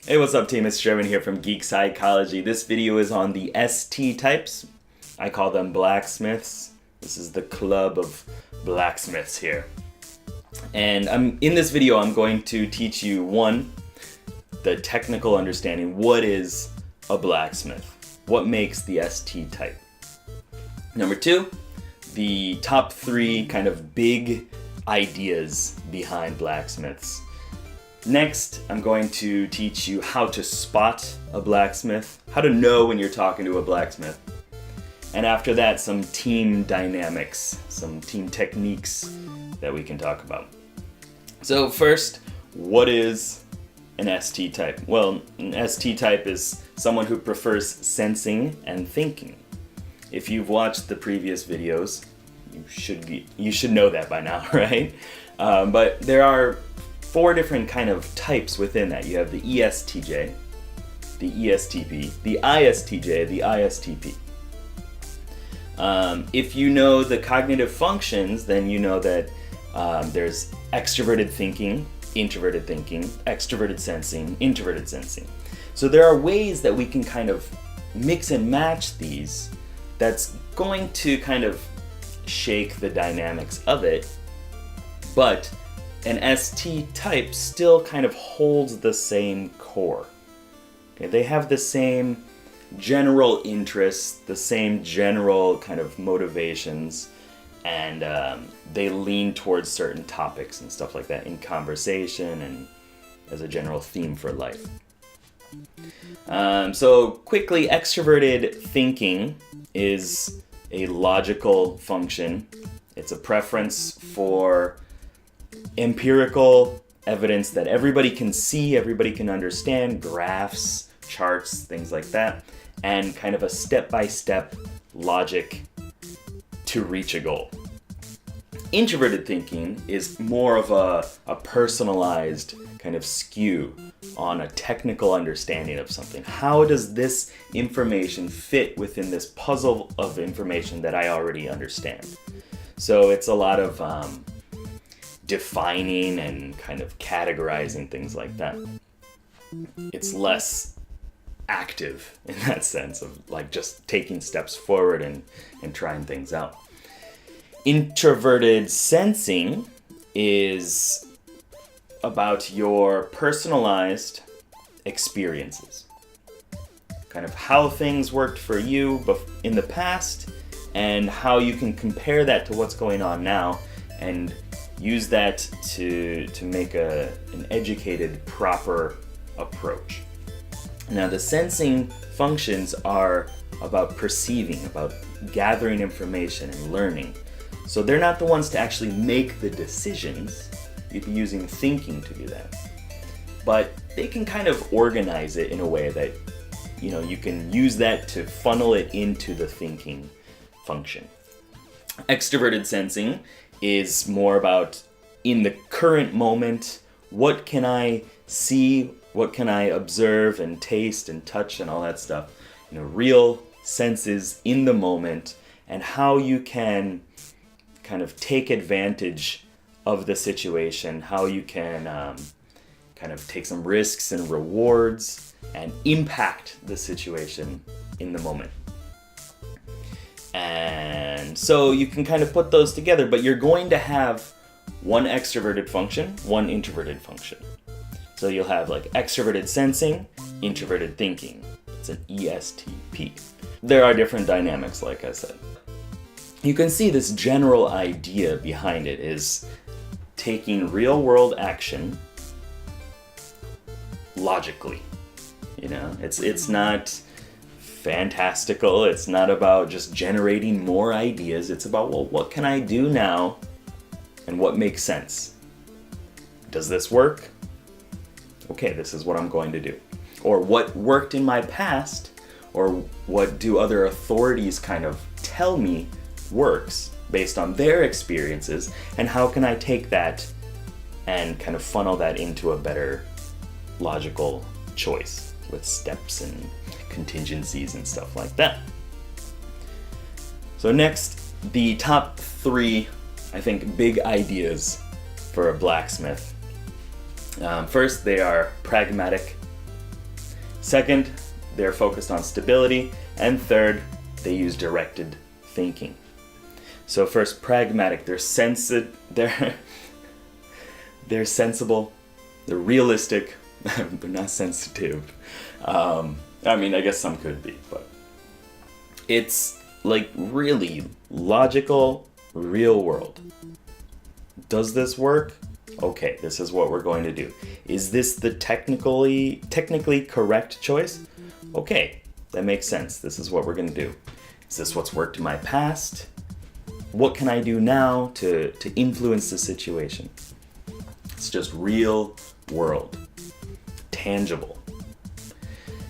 Hey, what's up team? It's Sherman here from Geek Psychology. This video is on the ST types. I call them blacksmiths. This is the club of blacksmiths here. And in this video, I'm going to teach you, one, the technical understanding. What is a blacksmith? What makes the ST type? Number two, the top three kind of big ideas behind blacksmiths. Next, I'm going to teach you how to spot a blacksmith, how to know when you're talking to a blacksmith. And after that, some team dynamics, some team techniques that we can talk about. So first, what is an ST type? Well, an ST type is someone who prefers sensing and thinking. If you've watched the previous videos, you should know that by now, right? But there are four different kind of types within that. You have the ESTJ, the ESTP, the ISTJ, the ISTP. If you know the cognitive functions, then you know that there's extroverted thinking, introverted thinking, extroverted sensing, introverted sensing. So there are ways that we can kind of mix and match these that's going to kind of shake the dynamics of it, but an ST type still kind of holds the same core. Okay, they have the same general interests, the same general kind of motivations, and they lean towards certain topics and stuff like that in conversation and as a general theme for life. So quickly, extroverted thinking is a logical function. It's a preference for empirical evidence that everybody can see, everybody can understand, graphs, charts, things like that, and kind of a step-by-step logic to reach a goal. Introverted thinking is more of a personalized kind of skew on a technical understanding of something. How does this information fit within this puzzle of information that I already understand? So it's a lot of defining and kind of categorizing things like that. It's less active in that sense of like just taking steps forward and trying things out. Introverted sensing is about your personalized experiences. Kind of how things worked for you in the past and how you can compare that to what's going on now and use that to make an educated, proper approach. Now, the sensing functions are about perceiving, about gathering information and learning. So they're not the ones to actually make the decisions. You'd be using thinking to do that. But they can kind of organize it in a way that, you can use that to funnel it into the thinking function. Extroverted sensing is more about in the current moment, what can I see, what can I observe and taste and touch and all that stuff. Real senses in the moment and how you can kind of take advantage of the situation, how you can kind of take some risks and rewards and impact the situation in the moment. And so you can kind of put those together, but you're going to have one extroverted function, one introverted function. So you'll have like extroverted sensing, introverted thinking. It's an ESTP. There are different dynamics, like I said. You can see this general idea behind it is taking real world action logically. It's not fantastical. It's not about just generating more ideas. It's about, well, what can I do now and what makes sense? Does this work? Okay, this is what I'm going to do. Or what worked in my past, or what do other authorities kind of tell me works based on their experiences, and how can I take that and kind of funnel that into a better logical choice with steps and contingencies and stuff like that. So next, the top three, I think, big ideas for a blacksmith. First, they are pragmatic, Second, they're focused on stability. And third, they use directed thinking. So first, pragmatic. They're they're sensible. They're realistic. They're not sensitive. I guess some could be, but it's like really logical, real world. Does this work? Okay, this is what we're going to do. Is this the technically correct choice? Okay, that makes sense. This is what we're going to do. Is this what's worked in my past? What can I do now to influence the situation? It's just real world, tangible.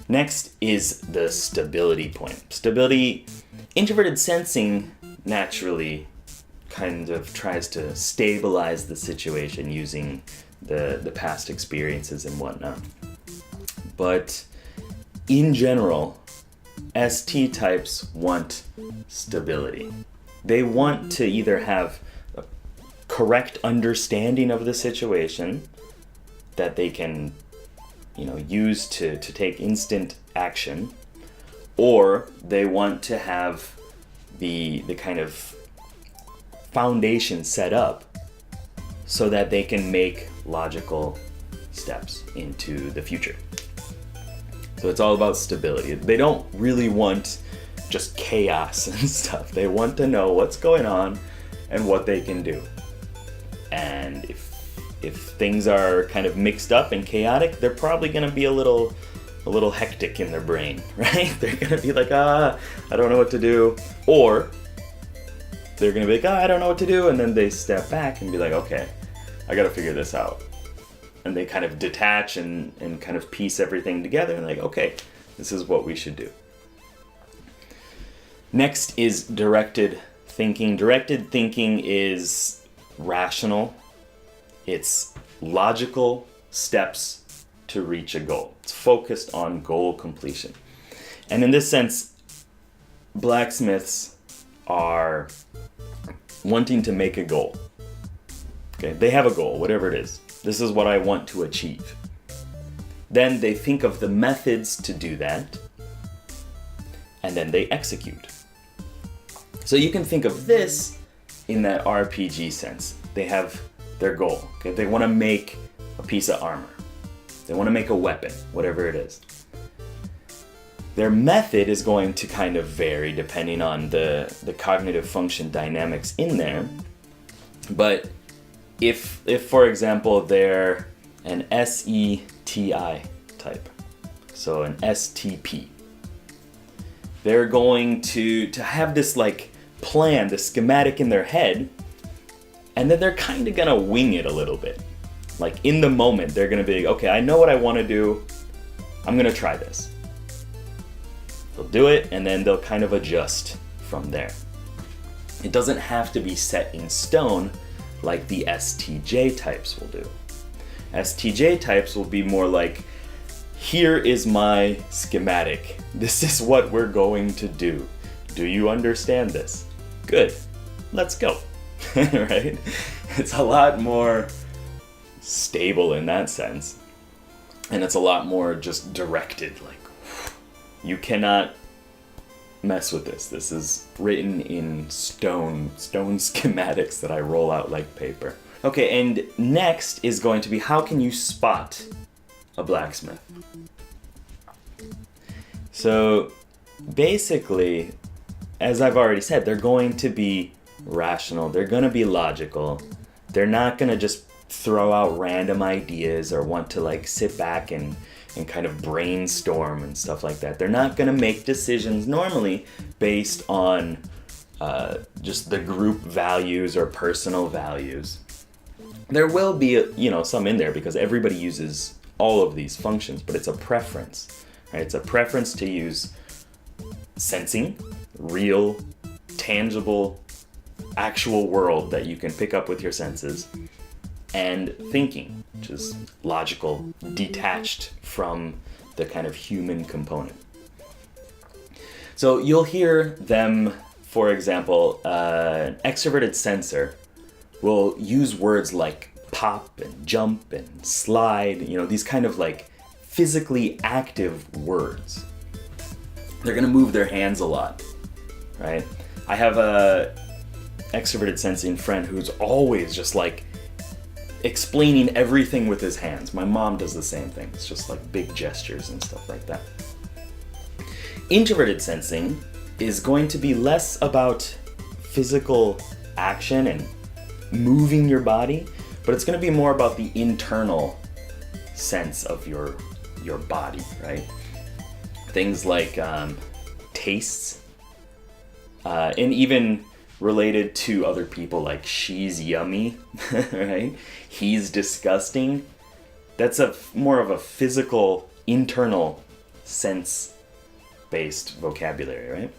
Next is the stability point. Stability, introverted sensing naturally kind of tries to stabilize the situation using the past experiences and whatnot. But in general, ST types want stability. They want to either have a correct understanding of the situation that they can, use to take instant action, or they want to have the kind of foundation set up so that they can make logical steps into the future. So it's all about stability. They don't really want just chaos and stuff. They want to know what's going on and what they can do. And if things are kind of mixed up and chaotic, they're probably going to be a little hectic in their brain, right? They're going to be like, I don't know what to do. Or they're going to be like, I don't know what to do. And then they step back and be like, okay, I got to figure this out. And they kind of detach and kind of piece everything together and like, okay, this is what we should do. Next is directed thinking. Directed thinking is rational. It's logical steps to reach a goal. It's focused on goal completion. And in this sense, blacksmiths are wanting to make a goal. Okay, they have a goal, whatever it is. This is what I want to achieve. Then they think of the methods to do that, and then they execute. So you can think of this in that RPG sense. They have their goal. Okay? They want to make a piece of armor. They want to make a weapon, whatever it is. Their method is going to kind of vary depending on the cognitive function dynamics in there. But if for example, they're an SETI type, so an STP, they're going to have this like plan, the schematic in their head, and then they're kind of gonna wing it a little bit. Like in the moment, they're gonna be, okay, I know what I want to do. I'm gonna try this. They'll do it, and then they'll kind of adjust from there. It doesn't have to be set in stone like the STJ types will do. STJ types will be more like, here is my schematic. This is what we're going to do. Do you understand this? Good. Let's go. Right? It's a lot more stable in that sense. And it's a lot more just directed. Like, you cannot mess with this. This is written in stone schematics that I roll out like paper. Okay, and next is going to be, how can you spot a blacksmith? So basically, as I've already said, they're going to be rational. They're going to be logical. They're not going to just throw out random ideas or want to like sit back and kind of brainstorm and stuff like that. They're not going to make decisions normally based on just the group values or personal values. There will be, some in there because everybody uses all of these functions, but it's a preference, right? It's a preference to use sensing, real, tangible, actual world that you can pick up with your senses, and thinking, which is logical, detached from the kind of human component. So you'll hear them, for example, an extroverted sensor will use words like pop and jump and slide, these kind of like physically active words. They're going to move their hands a lot, right? I have a extroverted sensing friend who's always just like explaining everything with his hands. My mom does the same thing. It's just like big gestures and stuff like that. Introverted sensing is going to be less about physical action and moving your body, but it's going to be more about the internal sense of your body, right? Things like tastes, and even related to other people, like she's yummy, right? He's disgusting. That's more of a physical, internal sense-based vocabulary,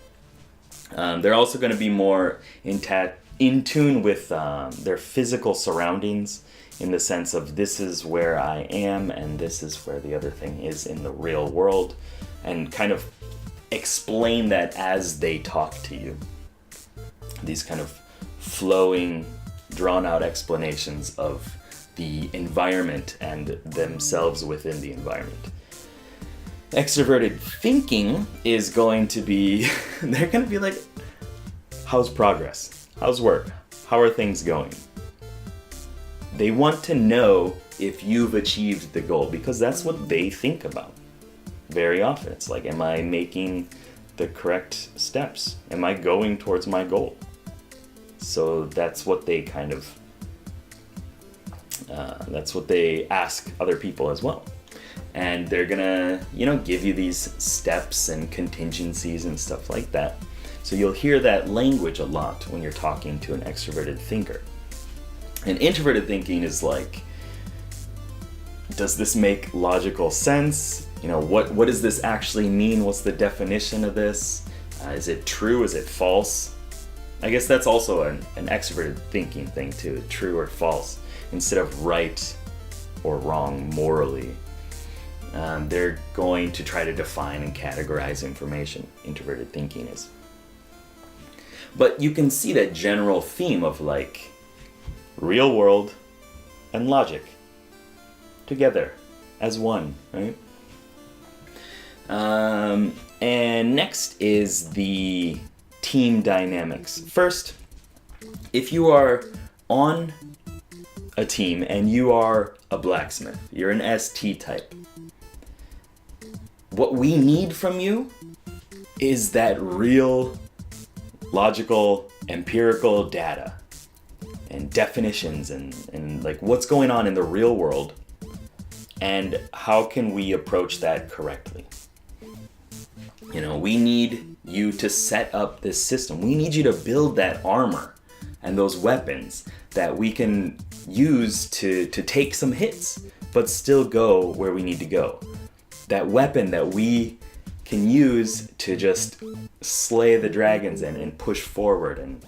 right? They're also going to be more in tune with their physical surroundings, in the sense of this is where I am and this is where the other thing is in the real world, and kind of explain that as they talk to you. These kind of flowing, drawn-out explanations of the environment and themselves within the environment. Extroverted thinking is going to be, they're going to be like, how's progress? How's work? How are things going? They want to know if you've achieved the goal, because that's what they think about very often. It's like, am I making the correct steps? Am I going towards my goal? So that's what they kind of, that's what they ask other people as well. And they're gonna, give you these steps and contingencies and stuff like that. So you'll hear that language a lot when you're talking to an extroverted thinker. And introverted thinking is like, does this make logical sense? What does this actually mean? What's the definition of this? Is it true? Is it false? I guess that's also an extroverted thinking thing too, true or false, instead of right or wrong morally. They're going to try to define and categorize information, introverted thinking is. But you can see that general theme of like real world and logic together as one, right? And next is the team dynamics. First, if you are on a team and you are a blacksmith, you're an ST type, what we need from you is that real, logical, empirical data and definitions and like what's going on in the real world, and how can we approach that correctly. We need you to set up this system. We need you to build that armor and those weapons that we can use to take some hits, but still go where we need to go. That weapon that we can use to just slay the dragons and push forward and,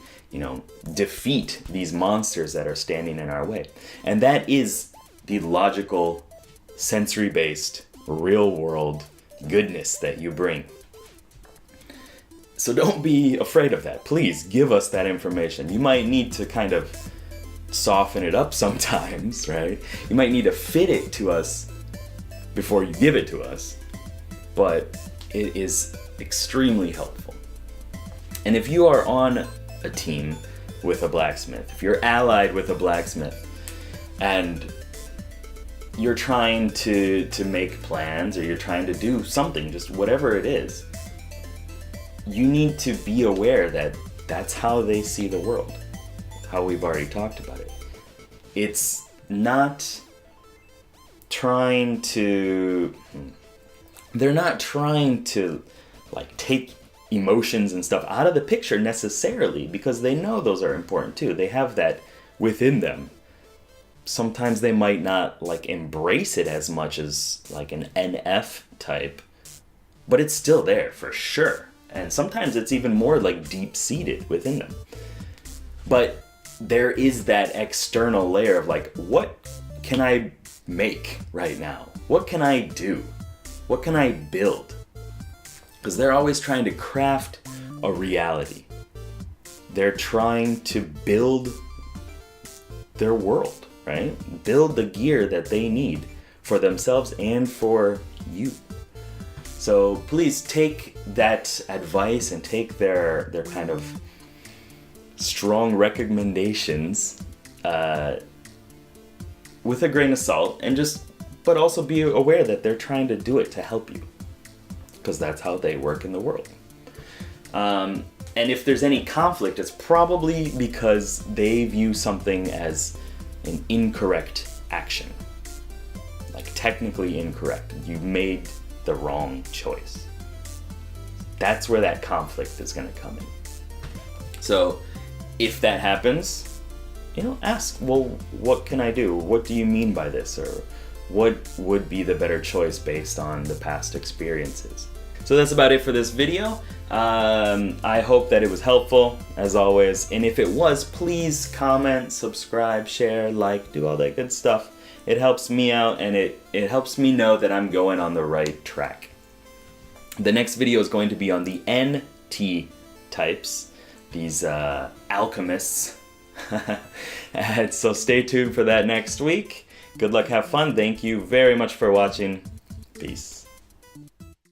defeat these monsters that are standing in our way. And that is the logical, sensory-based, real-world goodness that you bring. So don't be afraid of that. Please give us that information. You might need to kind of soften it up sometimes, right? You might need to fit it to us before you give it to us, but it is extremely helpful. And if you are on a team with a blacksmith, if you're allied with a blacksmith and you're trying to make plans, or you're trying to do something, just whatever it is, you need to be aware that that's how they see the world, how we've already talked about it. It's not trying to, they're not trying to like take emotions and stuff out of the picture necessarily, because they know those are important too. They have that within them. Sometimes they might not like embrace it as much as like an NF type, but it's still there for sure. And sometimes it's even more like deep-seated within them. But there is that external layer of like, what can I make right now? What can I do? What can I build? Because they're always trying to craft a reality. They're trying to build their world, right? Build the gear that they need for themselves and for you. So please take that advice and take their kind of strong recommendations with a grain of salt, but also be aware that they're trying to do it to help you, because that's how they work in the world. And if there's any conflict, it's probably because they view something as an incorrect action. Like technically incorrect. You made the wrong choice. That's where that conflict is going to come in. So if that happens, ask, well, what can I do? What do you mean by this? Or what would be the better choice based on the past experiences? So that's about it for this video. I hope that it was helpful, as always. And if it was, please comment, subscribe, share, like, do all that good stuff. It helps me out, and it helps me know that I'm going on the right track. The next video is going to be on the NT types, these alchemists. And so stay tuned for that next week. Good luck, have fun. Thank you very much for watching. Peace.